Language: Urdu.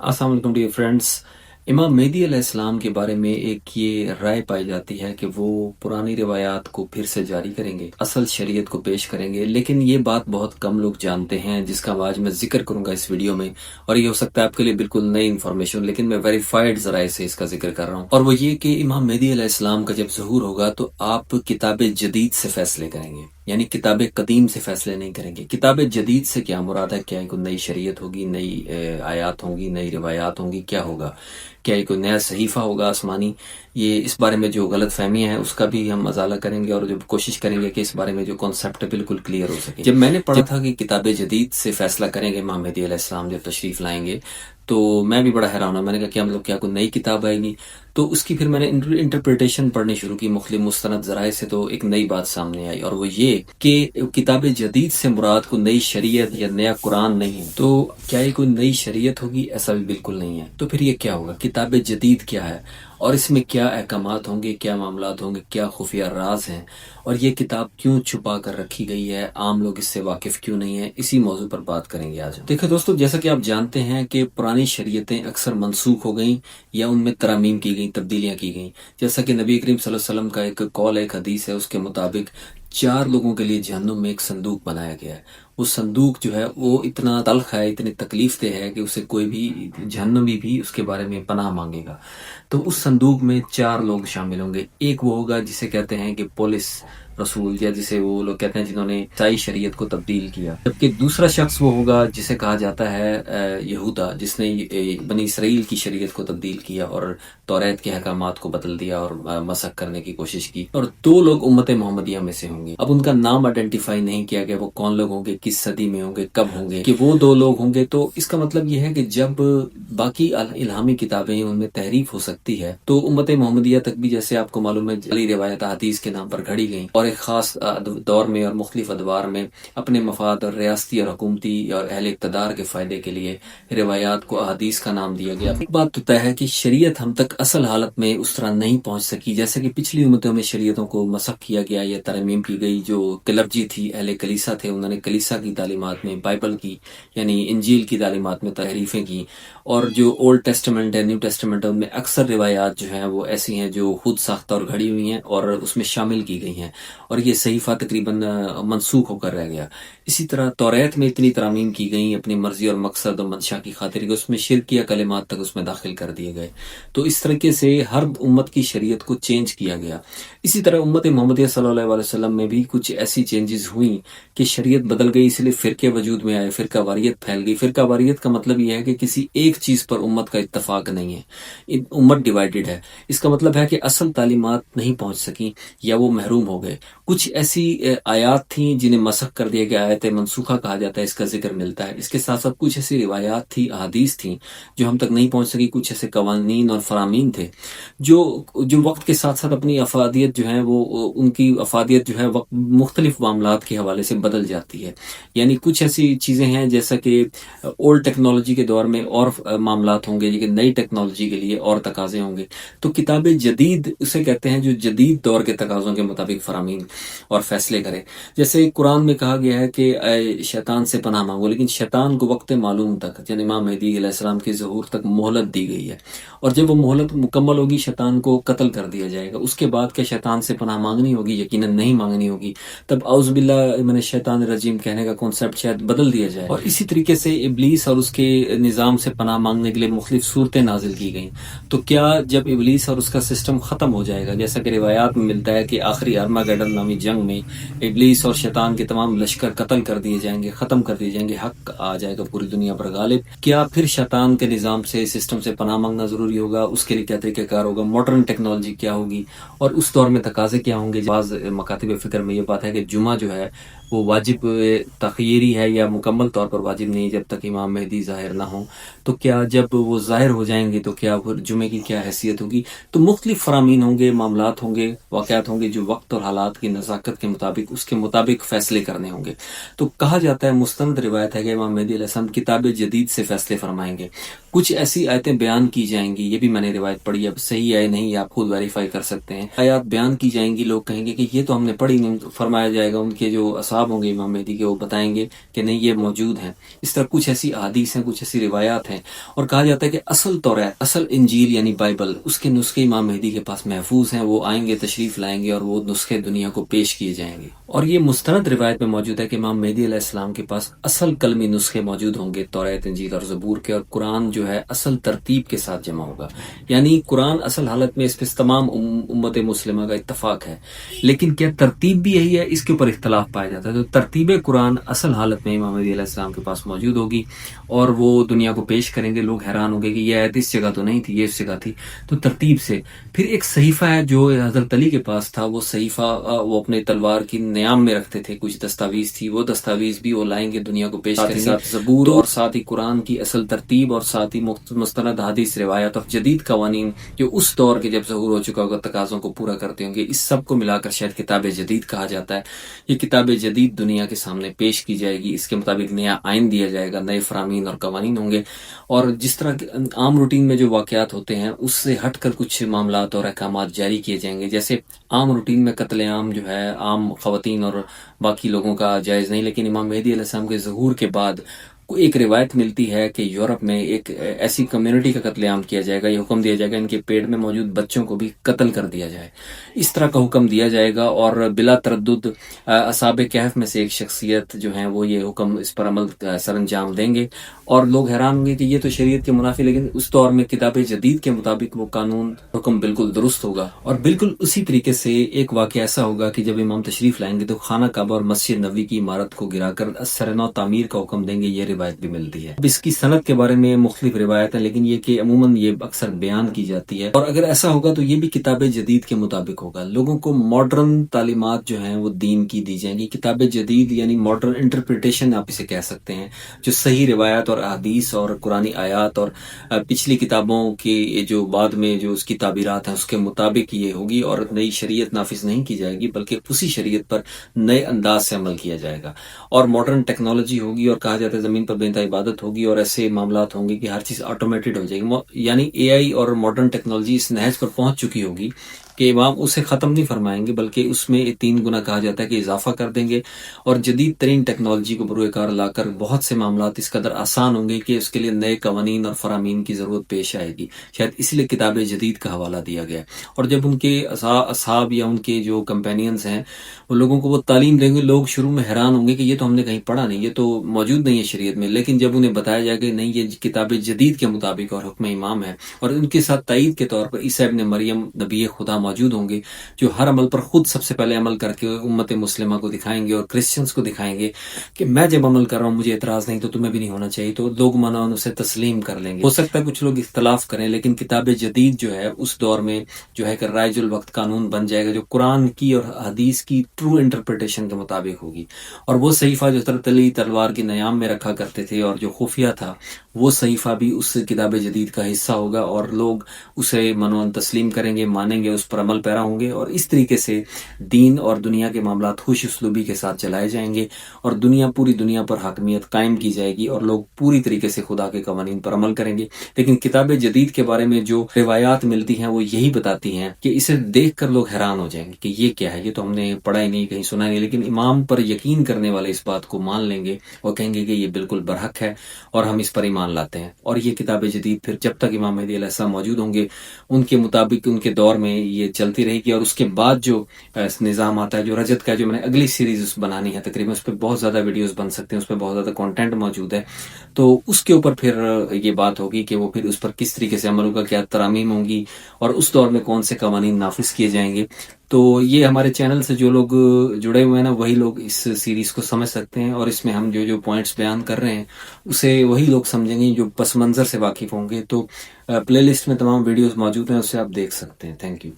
السلام علیکم ڈیئر فرینڈس. امام مہدی علیہ السلام کے بارے میں ایک یہ رائے پائی جاتی ہے کہ وہ پرانی روایات کو پھر سے جاری کریں گے، اصل شریعت کو پیش کریں گے، لیکن یہ بات بہت کم لوگ جانتے ہیں جس کا آج میں ذکر کروں گا اس ویڈیو میں. اور یہ ہو سکتا ہے آپ کے لیے بالکل نئی انفارمیشن، لیکن میں ویریفائڈ ذرائع سے اس کا ذکر کر رہا ہوں. اور وہ یہ کہ امام مہدی علیہ السلام کا جب ظہور ہوگا تو آپ کتاب جدید سے فیصلے کریں گے، یعنی کتاب قدیم سے فیصلے نہیں کریں گے. کتاب جدید سے کیا مراد ہے؟ کیا کوئی نئی شریعت ہوگی، نئی آیات ہوں گی، نئی روایات ہوں گی؟ کیا ہوگا؟ کیا کوئی نیا صحیفہ ہوگا آسمانی؟ یہ اس بارے میں جو غلط فہمیاں ہیں اس کا بھی ہم ازالہ کریں گے، اور جو کوشش کریں گے کہ اس بارے میں جو کانسیپٹ ہے بالکل کلیئر ہو سکے. جب میں نے پڑھا تھا کہ کتاب جدید سے فیصلہ کریں گے امام مہدی علیہ السلام جب تشریف لائیں گے، تو میں بھی بڑا حیران ہوں. میں نے کہا کیا مطلب، کیا کوئی نئی کتاب آئے گی؟ تو اس کی پھر میں نے انٹرپریٹیشن پڑھنی شروع کی مختلف مستند ذرائع سے، تو ایک نئی بات سامنے آئی، اور وہ یہ کہ کتاب جدید سے مراد کو نئی شریعت یا نیا قرآن نہیں ہے. تو کیا یہ کوئی نئی شریعت ہوگی؟ ایسا بھی بالکل نہیں ہے. تو پھر یہ کیا ہوگا؟ کتاب جدید کیا ہے، اور اس میں کیا احکامات ہوں گے، کیا معاملات ہوں گے، کیا خفیہ راز ہیں، اور یہ کتاب کیوں چھپا کر رکھی گئی ہے، عام لوگ اس سے واقف کیوں نہیں ہیں؟ اسی موضوع پر بات کریں گے آج. دیکھیں دوستو، جیسا کہ آپ جانتے ہیں کہ پرانی شریعتیں اکثر منسوخ ہو گئیں یا ان میں ترامیم کی گئیں، تبدیلیاں کی گئیں. جیسا کہ نبی کریم صلی اللہ علیہ وسلم کا ایک قول، ایک حدیث ہے، اس کے مطابق 4 لوگوں کے لیے جہنم میں ایک صندوق بنایا گیا ہے. وہ صندوق جو ہے وہ اتنا تلخ ہے، اتنی تکلیف دہ ہے کہ اسے کوئی بھی جہنمی بھی اس کے بارے میں پناہ مانگے گا. تو اس صندوق میں 4 لوگ شامل ہوں گے. ایک وہ ہوگا جسے کہتے ہیں کہ پولیس رسول، یا جسے وہ لوگ کہتے ہیں جنہوں نے عیسائی شریعت کو تبدیل کیا. جبکہ دوسرا شخص وہ ہوگا جسے کہا جاتا ہے یہودا، جس نے بنی اسرائیل کی شریعت کو تبدیل کیا اور توریت کے احکامات کو بدل دیا اور مسخ کرنے کی کوشش کی. اور 2 لوگ امت محمدیہ میں سے ہوں گے. اب ان کا نام آئیڈینٹیفائی نہیں کیا گیا، وہ کون لوگ ہوں گے، کس صدی میں ہوں گے، کب ہوں گے، کہ وہ 2 لوگ ہوں گے. تو اس کا مطلب یہ ہے کہ جب باقی الہامی کتابیں ان میں تحریف ہو سکتی ہے، تو امت محمدیہ تک بھی، جیسے آپ کو معلوم ہے، جعلی روایت حدیث کے نام پر گھڑی گئیں، اور ایک خاص دور میں اور مختلف ادوار میں اپنے مفاد اور ریاستی اور حکومتی اور اہل اقتدار کے فائدے کے لیے روایات کو احادیث کا نام دیا گیا. ایک بات تو طے ہے کہ شریعت ہم تک اصل حالت میں اس طرح نہیں پہنچ سکی جیسے کہ پچھلی امتوں میں شریعتوں کو مسخ کیا گیا یا ترمیم کی گئی. جو کلرجی تھی، اہل کلیسا تھے، انہوں نے کلیسا کی تعلیمات میں، بائبل کی یعنی انجیل کی تعلیمات میں تحریفیں کی. اور جو اولڈ ٹیسٹمنٹ ہے، نیو ٹیسٹمنٹ ہے، ان میں اکثر روایات جو ہیں وہ ایسی ہیں جو خود ساختہ اور گھڑی ہوئی ہیں اور اس میں شامل کی گئی ہیں، اور یہ صحیفہ تقریباً منسوخ ہو کر رہ گیا. اسی طرح توریت میں اتنی ترامیم کی گئیں اپنی مرضی اور مقصد اور منشا کی خاطر کہ اس میں شرکیہ کلمات تک اس میں داخل کر دیے گئے. تو اس طریقے سے ہر امت کی شریعت کو چینج کیا گیا. اسی طرح امت محمدیہ صلی اللہ علیہ وسلم میں بھی کچھ ایسی چینجز ہوئیں کہ شریعت بدل گئی، اس لیے فرقے وجود میں آئے، فرقہ واریت پھیل گئی. فرقہ واریت کا مطلب یہ ہے کہ کسی ایک چیز پر امت کا اتفاق نہیں ہے، امت ڈیوائیڈڈ ہے. اس کا مطلب ہے کہ اصل تعلیمات نہیں پہنچ سکیں یا وہ محروم ہو گئے. کچھ ایسی آیات تھیں جنہیں مسخ کر دیا گیا، آیت منسوخہ کہا جاتا ہے، اس کا ذکر ملتا ہے. اس کے ساتھ ساتھ کچھ ایسی روایات تھی، احادیث تھیں جو ہم تک نہیں پہنچ سکی. کچھ ایسے قوانین اور فرامین تھے جو وقت کے ساتھ ساتھ اپنی افادیت جو ہے وہ ان کی افادیت جو ہے مختلف معاملات کے حوالے سے بدل جاتی ہے. یعنی کچھ ایسی چیزیں ہیں جیسا کہ اولڈ ٹیکنالوجی کے دور میں اور معاملات ہوں گے، لیکن نئی ٹیکنالوجی کے لیے اور تقاضے ہوں گے. تو کتاب جدید اسے کہتے ہیں جو جدید دور کے تقاضوں کے مطابق فرامین اور فیصلے کرے. جیسے قرآن میں کہا گیا ہے کہ اے شیطان سے پناہ مانگو، لیکن شیطان کو وقت معلوم تک، یعنی امام مہدی علیہ السلام کے ظہور تک مہلت دی گئی ہے، اور جب وہ مہلت مکمل ہوگی شیطان کو قتل کر دیا جائے گا. اس کے بعد کیا شیطان سے پناہ مانگنی ہوگی؟ یقیناً نہیں مانگنی ہوگی. تب اعوذ باللہ من الشیطان الرجیم کہنے کا کانسیپٹ شاید بدل دیا جائے. اور اسی طریقے سے ابلیس اور اس کے نظام سے پناہ مانگنے کے لیے مختلف صورتیں نازل کی گئیں. تو کیا جب ابلیس اور اس کا سسٹم ختم ہو جائے گا، جیسا کہ روایات میں ملتا ہے کہ آخری ارماگیڈن نامی جنگ میں ابلیس اور شیطان کے تمام لشکر قتل کر دیے جائیں گے، ختم کر دیے جائیں گے، حق آ جائے گا پوری دنیا پر غالب، کیا پھر شیطان کے نظام سے، سسٹم سے پناہ مانگنا ضروری ہوگا؟ اس کے لیے کیا طریقہ کار ہوگا؟ ماڈرن ٹیکنالوجی کیا ہوگی؟ اور اس دور میں تقاضے کیا ہوں گے؟ بعض مکاتب فکر میں یہ بات ہے کہ جمعہ جو ہے وہ واجب تخیری ہے یا مکمل طور پر واجب نہیں جب تک امام مہدی ظاہر نہ ہوں. تو کیا جب وہ ظاہر ہو جائیں گے تو کیا پھر جمعے کی کیا حیثیت ہوگی؟ تو مختلف فرامین ہوں گے، معاملات ہوں گے، واقعات ہوں گے جو وقت اور حالات کی نزاکت کے مطابق اس کے مطابق فیصلے کرنے ہوں گے. تو کہا جاتا ہے، مستند روایت ہے کہ امام مہدی علیہ السلام کتاب جدید سے فیصلے فرمائیں گے. کچھ ایسی آیتیں بیان کی جائیں گی، یہ بھی میں نے روایت پڑھی، اب صحیح ہے نہیں آپ خود ویریفائی کر سکتے ہیں. آیات بیان کی جائیں گی، لوگ کہیں گے کہ یہ تو ہم نے پڑھی نہیں. فرمایا جائے گا ان کے جو اصحاب ہوں گے امام مہدی کے، وہ بتائیں گے کہ نہیں یہ موجود ہیں۔ اس طرح کچھ ایسی احادیث ہیں، کچھ ایسی روایات ہیں، اور کہا جاتا ہے کہ اصل توریت، اصل انجیل یعنی بائبل، اس کے نسخے امام مہدی کے پاس محفوظ ہیں۔ وہ آئیں گے، تشریف لائیں گے، اور وہ نسخے دنیا کو پیش کیے جائیں گے۔ اور یہ مستند روایت میں موجود ہے کہ امام مہدی علیہ السلام کے پاس اصل کلمی نسخے موجود ہوں گے توریت، انجیل اور زبور کے، اور قرآن جو ہے اصل ترتیب کے ساتھ جمع ہوگا۔ یعنی قرآن اصل حالت میں، اس پہ تمام امت مسلمہ کا اتفاق ہے، لیکن کیا ترتیب بھی یہی ہے؟ اس کے اوپر اختلاف پایا جاتا ہے۔ تو ترتیب قرآن اصل حالت میں امام مہدی علیہ السلام کے پاس موجود ہوگی، اور وہ دنیا کو پیش کریں گے۔ لوگ حیران ہوں گے کہ یہ آیت اس جگہ تو نہیں تھی، یہ اس جگہ تھی۔ تو ترتیب سے پھر ایک صحیفہ ہے جو حضرت علی کے پاس تھا، وہ صحیفہ وہ اپنے تلوار کی نیام میں رکھتے تھے، کچھ دستاویز تھی، وہ دستاویز بھی وہ لائیں گے، دنیا کو پیش کریں گے، ساتھ زبور اور ساتھ ہی قرآن کی اصل ترتیب، اور ساتھ ہی مستند حدیث روایات اور جدید قوانین جو اس دور کے جب ظہور ہو چکا ہوگا تقاضوں کو پورا کرتے ہوں گے۔ اس سب کو ملا کر شاید کتاب جدید کہا جاتا ہے۔ یہ کتاب جدید دنیا کے سامنے پیش کی جائے گی، اس کے مطابق نیا آئین دیا جائے گا، نئے فرامین اور قوانین ہوں گے، اور جس طرح عام روٹین میں جو واقعات ہوتے ہیں اس سے ہٹ کر کچھ معاملات اور احکامات جاری کیے جائیں گے۔ جیسے عام روٹین میں قتل عام جو ہے عام خواتین اور باقی لوگوں کا جائز نہیں، لیکن امام مہدی علیہ السلام کے ظہور کے بعد ایک روایت ملتی ہے کہ یورپ میں ایک ایسی کمیونٹی کا قتل عام کیا جائے گا، یہ حکم دیا جائے گا ان کے پیٹ میں موجود بچوں کو بھی قتل کر دیا جائے، اس طرح کا حکم دیا جائے گا، اور بلا تردد اصحاب کہف میں سے ایک شخصیت جو ہیں وہ یہ حکم، اس پر عمل سر انجام دیں گے، اور لوگ حیران ہوں گے کہ یہ تو شریعت کے منافی، لیکن اس دور میں کتاب جدید کے مطابق وہ قانون حکم بالکل درست ہوگا۔ اور بالکل اسی طریقے سے ایک واقعہ ایسا ہوگا کہ جب امام تشریف لائیں گے تو خانہ کعبہ اور مسجد نبوی کی عمارت کو گرا کر سر نو تعمیر کا حکم دیں گے، یہ روایت بھی ملتی ہے۔ اب اس کی سند کے بارے میں مختلف روایت ہیں، لیکن یہ کہ عموماً یہ اکثر بیان کی جاتی ہے، اور اگر ایسا ہوگا تو یہ بھی کتاب جدید کے مطابق ہوگا۔ لوگوں کو ماڈرن تعلیمات جو ہیں وہ دین کی دی جائیں گی۔ کتاب جدید یعنی ماڈرن انٹرپریٹیشن آپ اسے کہہ سکتے ہیں، جو صحیح روایات اور احادیث اور قرآنی آیات اور پچھلی کتابوں کی جو بعد میں جو اس کی تعبیرات ہیں اس کے مطابق یہ ہوگی، اور نئی شریعت نافذ نہیں کی جائے گی، بلکہ اسی شریعت پر نئے انداز سے عمل کیا جائے گا، اور ماڈرن ٹیکنالوجی ہوگی، اور کہا جاتا ہے زمین پر بے انتہا عبادت ہوگی، اور ایسے معاملات ہوں گے کہ ہر چیز آٹومیٹڈ ہو جائے گی۔ یعنی اے آئی اور ماڈرن ٹیکنالوجی اس نہج پر پہنچ چکی ہوگی کہ امام اسے ختم نہیں فرمائیں گے، بلکہ اس میں 3 گنا کہا جاتا ہے کہ اضافہ کر دیں گے، اور جدید ترین ٹیکنالوجی کو بروئے کار لا کر بہت سے معاملات اس قدر آسان ہوں گے کہ اس کے لیے نئے قوانین اور فرامین کی ضرورت پیش آئے گی۔ شاید اس لیے کتاب جدید کا حوالہ دیا گیا ہے۔ اور جب ان کے اصحاب یا ان کے جو کمپینینز ہیں وہ لوگوں کو وہ تعلیم دیں گے، لوگ شروع میں حیران ہوں گے کہ یہ تو ہم نے کہیں پڑھا نہیں، یہ تو موجود نہیں ہے شریعت میں، لیکن جب انہیں بتایا جائے گا نہیں یہ کتاب جدید کے مطابق اور حکم امام ہے، اور ان کے ساتھ تائید کے طور پر عیسیٰ ابن مریم نبی خدا موجود ہوں گے، جو ہر عمل پر خود سب سے پہلے عمل کر کے امت مسلمہ کو دکھائیں گے اور کرسچنز کو دکھائیں گے کہ میں جب عمل کر رہا ہوں مجھے اعتراض نہیں تو تمہیں بھی نہیں ہونا چاہیے، تو لوگ منع اسے تسلیم کر لیں گے۔ ہو سکتا ہے کچھ لوگ اختلاف کریں، لیکن کتاب جدید جو ہے اس دور میں جو ہے کہ رائج الوقت قانون بن جائے گا، جو قرآن کی اور حدیث کی ٹرو انٹرپریٹیشن کے مطابق ہوگی۔ اور وہ صحیفہ جو حضرت علی تلوار کی نیام میں رکھا کرتے تھے اور جو خفیہ تھا، وہ صحیفہ بھی اس کتاب جدید کا حصہ ہوگا، اور لوگ اسے منون تسلیم کریں گے، مانیں گے، اس پر عمل پیرا ہوں گے، اور اس طریقے سے دین اور دنیا کے معاملات خوش اسلوبی کے ساتھ چلائے جائیں گے، اور پوری دنیا پر حاکمیت قائم کی جائے گی، اور لوگ پوری طریقے سے خدا کے قوانین پر عمل کریں گے۔ لیکن کتاب جدید کے بارے میں جو روایات ملتی ہیں وہ یہی بتاتی ہیں کہ اسے دیکھ کر لوگ حیران ہو جائیں گے کہ یہ کیا ہے، یہ تو ہم نے پڑھا ہی نہیں، کہیں سنا ہی نہیں، لیکن امام پر یقین کرنے والے اس بات کو مان لیں گے اور کہیں گے کہ یہ بالکل برحق ہے اور ہم اس پر ایمان لاتے ہیں۔ اور یہ کتاب جدید پھر جب تک امام مہدی علیہ السلام موجود ہوں گے ان کے مطابق ان کے دور میں یہ چلتی رہے گی، اور اس کے بعد جو نظام آتا ہے جو رجت کا، جو میں نے اگلی سیریز بنانی ہے، تقریباً اس پہ بہت زیادہ ویڈیوز بن سکتے ہیں، اس پہ بہت زیادہ کنٹینٹ موجود ہے، تو اس کے اوپر پھر یہ بات ہوگی کہ وہ پھر اس پر کس طریقے سے عمل ہوگا، کیا ترامیم ہوں گی، اور اس دور میں کون سے قوانین نافذ کیے جائیں گے۔ تو یہ ہمارے چینل سے جو لوگ جڑے ہوئے ہیں نا وہی لوگ اس سیریز کو سمجھ سکتے ہیں، اور اس میں ہم جو پوائنٹس بیان کر رہے ہیں اسے وہی لوگ سمجھیں گے جو پس منظر سے واقف ہوں گے۔ تو پلے لسٹ میں تمام ویڈیوز موجود ہیں، اس سے آپ دیکھ سکتے ہیں۔ Thank you.